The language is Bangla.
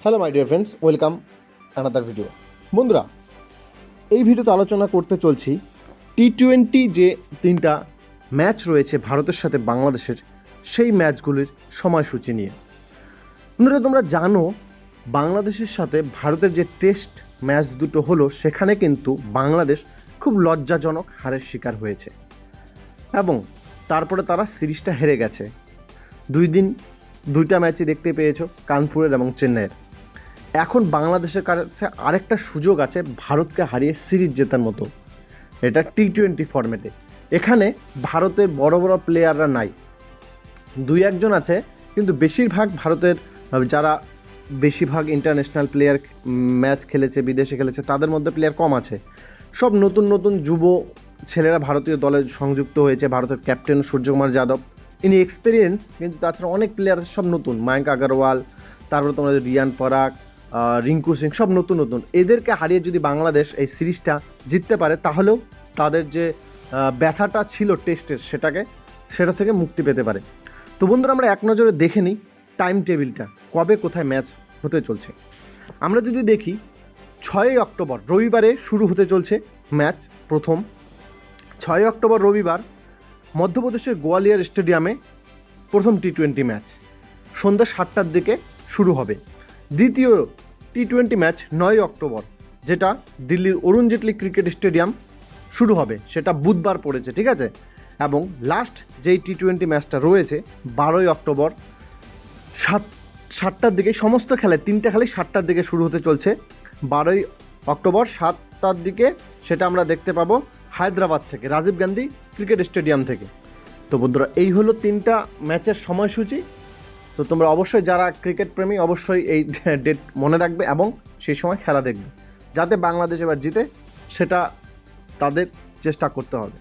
Hello my dear friends, welcome another video. বন্ধুরা, এই ভিডিওতে আলোচনা করতে চলছি টি-20 যে 3টা ম্যাচ রয়েছে ভারতের সাথে বাংলাদেশের, সেই ম্যাচগুলির সময়সূচি নিয়ে। বন্ধুরা, তোমরা জানো বাংলাদেশের সাথে ভারতের যে টেস্ট ম্যাচ দুটো হলো, সেখানে কিন্তু বাংলাদেশ খুব লজ্জাজনক হারের শিকার হয়েছে এবং তারপরে তারা সিরিজটা হেরে গেছে। 2টা ম্যাচই দেখতে পেয়েছো, কানপুরের এবং চেন্নাইয়ের। এখন বাংলাদেশের কাছে আরেকটা সুযোগ আছে ভারতকে হারিয়ে সিরিজ জেতার মতো। এটা টি-20 ফরম্যাটে। এখানে ভারতের বড় বড় প্লেয়াররা নাই, 2-1জন আছে, কিন্তু বেশিরভাগ ভারতের যারা বেশিরভাগ ইন্টারন্যাশনাল প্লেয়ার ম্যাচ খেলেছে, বিদেশে খেলেছে, তাদের মধ্যে প্লেয়ার কম আছে। সব নতুন নতুন যুব ছেলেরা ভারতীয় দলে সংযুক্ত হয়েছে। ভারতের ক্যাপ্টেন সূর্যকুমার যাদব, ইনি এক্সপিরিয়েন্স, কিন্তু তাছাড়া অনেক প্লেয়ার সব নতুন। মায়াঙ্ক আগরওয়াল, তারপরে তোমরা রিয়ান পরাগ, রিঙ্কু সিং, সব নতুন নতুন। এদেরকে হারিয়ে যদি বাংলাদেশ এই সিরিজটা জিততে পারে, তাহলেও তাদের যে ব্যথাটা ছিল টেস্টের, সেটা থেকে মুক্তি পেতে পারে। তো বন্ধুরা, আমরা এক নজরে দেখে নিই টাইম টেবিলটা, কবে কোথায় ম্যাচ হতে চলছে। আমরা যদি দেখি 6 অক্টোবর রবিবারে শুরু হতে চলছে ম্যাচ। প্রথম 6 অক্টোবর রবিবার মধ্যপ্রদেশের গোয়ালিয়র স্টেডিয়ামে প্রথম টি-20 ম্যাচ সন্ধ্যা 7টার দিকে শুরু হবে। দ্বিতীয় টি-20 ম্যাচ 9 অক্টোবর, যেটা দিল্লির অরুণ জেটলি ক্রিকেট স্টেডিয়াম শুরু হবে, সেটা বুধবার পড়েছে, ঠিক আছে। এবং লাস্ট যেই টি-20 ম্যাচটা রয়েছে 12 অক্টোবর 7টার দিকে, সমস্ত খেলায় 3টে খেলাই 7টার দিকে শুরু হতে চলছে। 12 অক্টোবর 7টার দিকে সেটা আমরা দেখতে পাবো হায়দ্রাবাদ থেকে, রাজীব গান্ধী ক্রিকেট স্টেডিয়াম থেকে। তো বন্ধুরা, এই হলো 3টা ম্যাচের সময়সূচি। তো তোমরা অবশ্যই যারা ক্রিকেট প্রেমী, অবশ্যই এই ডেট মনে রাখবে এবং সেই সময় খেলা দেখবে, যাতে বাংলাদেশ এবার জিতে, সেটা তাদের চেষ্টা করতে হবে।